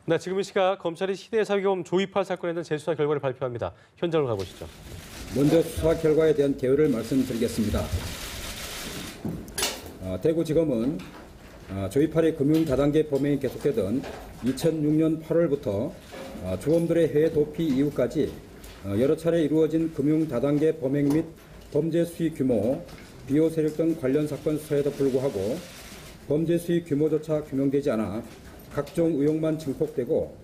네, 지금 이 시각 검찰이 시대사기범 조이팔 사건에 대한 재수사 결과를 발표합니다. 현장으로 가보시죠. 먼저 수사 결과에 대한 개요를 말씀드리겠습니다. 대구지검은 조이팔의 금융 다단계 범행이 계속되던 2006년 8월부터 주범들의 해외 도피 이후까지 여러 차례 이루어진 금융 다단계 범행 및 범죄 수익 규모, 비호 세력 등 관련 사건 수사에도 불구하고 범죄 수익 규모조차 규명되지 않아 각종 의혹만 증폭되고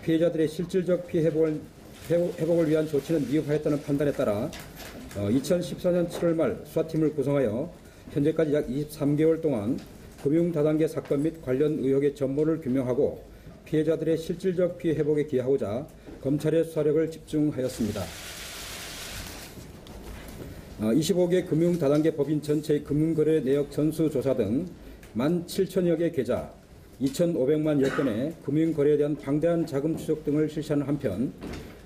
피해자들의 실질적 피해 회복을 위한 조치는 미흡하였다는 판단에 따라 2014년 7월 말 수사팀을 구성하여 현재까지 약 23개월 동안 금융 다단계 사건 및 관련 의혹의 전모를 규명하고 피해자들의 실질적 피해 회복에 기하고자 검찰의 수사력을 집중하였습니다. 25개 금융 다단계 법인 전체의 금융거래 내역 전수조사 등 17,000여 개 계좌, 2,500만 여 건의 금융거래에 대한 방대한 자금 추적 등을 실시하는 한편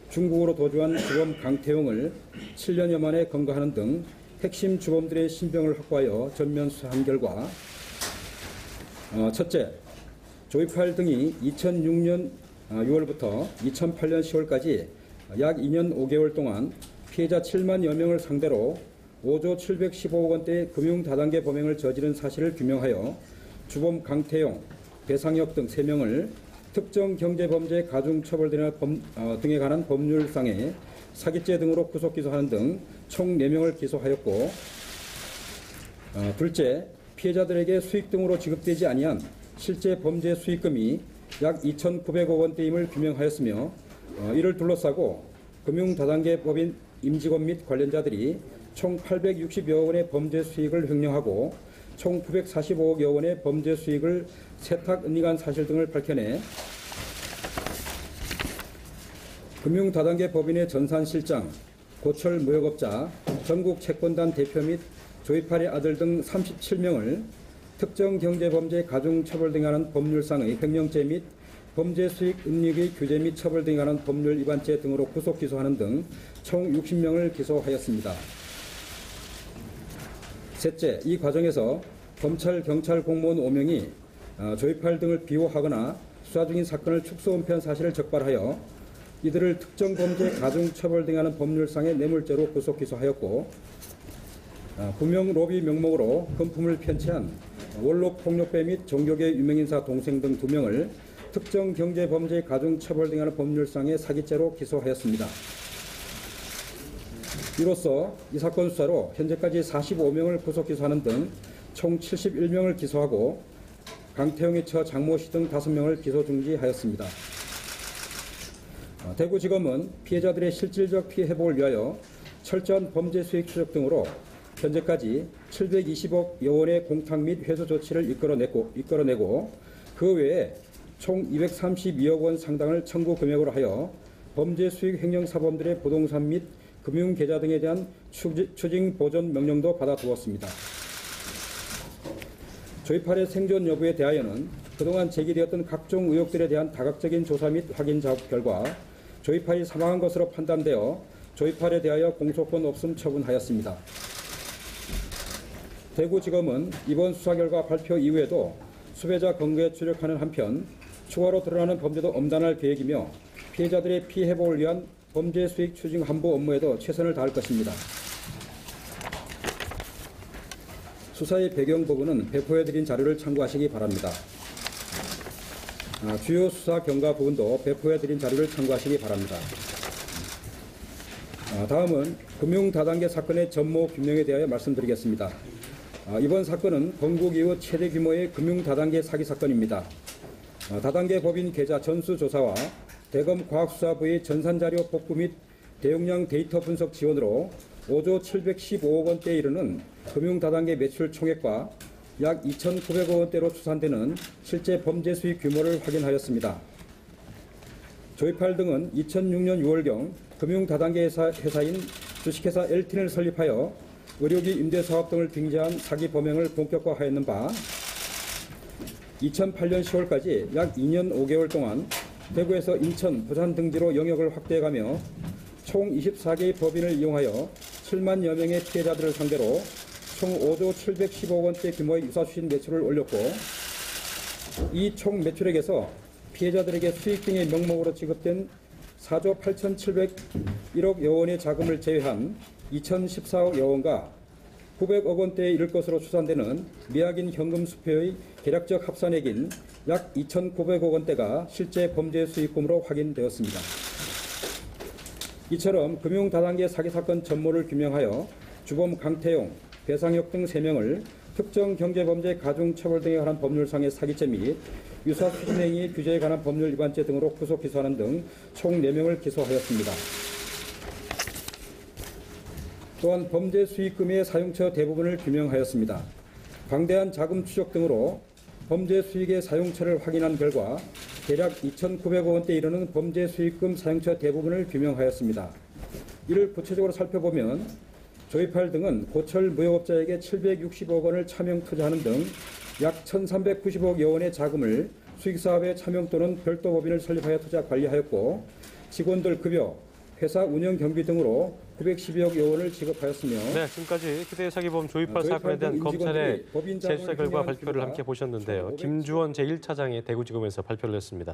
중국으로 도주한 주범 강태용을 7년여 만에 검거하는 등 핵심 주범들의 신병을 확보하여 전면 수사한 결과 첫째, 조이팔 등이 2006년 6월부터 2008년 10월까지 약 2년 5개월 동안 피해자 7만여 명을 상대로 5조 715억 원대의 금융 다단계 범행을 저지른 사실을 규명하여 주범 강태용, 배상혁 등 3명을 특정 경제범죄 가중처벌 등에 관한 법률상의 사기죄 등으로 구속 기소하는 등 총 4명을 기소하였고, 둘째, 피해자들에게 수익 등으로 지급되지 아니한 실제 범죄 수익금이 약 2,900억 원대임을 규명하였으며 이를 둘러싸고 금융 다단계 법인 임직원 및 관련자들이 총 860여 원의 범죄 수익을 횡령하고 총 945억여 원의 범죄 수익을 세탁 은닉한 사실 등을 밝혀내 금융 다단계 법인의 전산실장, 고철 무역업자, 전국 채권단 대표 및 조이팔의 아들 등 37명을 특정 경제범죄 가중처벌 등에 관한 법률상의 횡령죄 및 범죄 수익 은닉의 규제 및 처벌 등에 관한 법률 위반죄 등으로 구속 기소하는 등 총 60명을 기소하였습니다. 셋째, 이 과정에서 검찰, 경찰 공무원 5명이 조이팔 등을 비호하거나 수사 중인 사건을 축소 은폐한 사실을 적발하여 이들을 특정 범죄 가중처벌 등에 관한 법률상의 뇌물죄로 구속 기소하였고, 부명 로비 명목으로 금품을 편취한 원로 폭력배 및 종교계 유명인사 동생 등 2명을 특정 경제범죄 가중처벌 등에 관한 법률상의 사기죄로 기소하였습니다. 이로써 이 사건 수사로 현재까지 45명을 구속 기소하는 등 총 71명을 기소하고 강태용의 처 장모씨 등 5명을 기소 중지하였습니다. 대구지검은 피해자들의 실질적 피해 회복을 위하여 철저한 범죄 수익 추적 등으로 현재까지 720억여 원의 공탁 및 회수 조치를 이끌어내고 그 외에 총 232억 원 상당을 청구 금액으로 하여 범죄 수익 횡령 사범들의 부동산 및 금융계좌 등에 대한 추징 보전 명령도 받아두었습니다. 조이팔의 생존 여부에 대하여는 그동안 제기되었던 각종 의혹들에 대한 다각적인 조사 및 확인 작업 결과 조이팔이 사망한 것으로 판단되어 조이팔에 대하여 공소권 없음 처분하였습니다. 대구지검은 이번 수사 결과 발표 이후에도 수배자 검거에 추력하는 한편 추가로 드러나는 범죄도 엄단할 계획이며 피해자들의 피해 회복을 위한 범죄 수익 추징 환부 업무에도 최선을 다할 것입니다. 수사의 배경 부분은 배포해드린 자료를 참고하시기 바랍니다. 주요 수사 경과 부분도 배포해드린 자료를 참고하시기 바랍니다. 다음은 금융 다단계 사건의 전모 규명에 대하여 말씀드리겠습니다. 이번 사건은 건국 이후 최대 규모의 금융 다단계 사기 사건입니다. 다단계 법인 계좌 전수조사와 대검 과학수사부의 전산자료 복구 및 대용량 데이터 분석 지원으로 5조 715억 원대에 이르는 금융 다단계 매출 총액과 약 2,900억 원대로 추산되는 실제 범죄 수익 규모를 확인하였습니다. 조이팔 등은 2006년 6월경 금융 다단계 회사인 주식회사 LTN을 설립하여 의료기 임대사업 등을 빙자한 사기 범행을 본격화하였는 바 2008년 10월까지 약 2년 5개월 동안 대구에서 인천, 부산 등지로 영역을 확대해가며 총 24개의 법인을 이용하여 7만여 명의 피해자들을 상대로 총 5조 715억 원대 규모의 유사수신 매출을 올렸고 이 총 매출액에서 피해자들에게 수익 등의 명목으로 지급된 4조 8,701억 여원의 자금을 제외한 2,014억 여원과 900억 원대에 이를 것으로 추산되는 미확인 현금 수표의 계략적 합산액인 약 2,900억 원대가 실제 범죄 수익금으로 확인되었습니다. 이처럼 금융다단계 사기 사건 전모를 규명하여 주범 강태용, 배상혁 등 3명을 특정 경제범죄 가중처벌 등에 관한 법률상의 사기죄 및 유사 추진행위 규제에 관한 법률 위반죄 등으로 구속 기소하는 등 총 4명을 기소하였습니다. 또한 범죄 수익금의 사용처 대부분을 규명하였습니다. 방대한 자금 추적 등으로 범죄 수익의 사용처를 확인한 결과 대략 2,900억 원대에 이르는 범죄 수익금 사용처 대부분을 규명하였습니다. 이를 구체적으로 살펴보면 조이팔 등은 고철 무역업자에게 760억 원을 차명 투자하는 등 약 1,390억 여원의 자금을 수익사업에 차명 또는 별도 법인을 설립하여 투자 관리하였고 직원들 급여, 회사 운영 경비 등으로 912억 여원을 지급하였으며 네, 지금까지 휴대사기범 조이팔 사건에 대한 검찰의 재수사 결과 발표를 함께 보셨는데요. 김주원 제1차장이 대구지검에서 발표를 했습니다.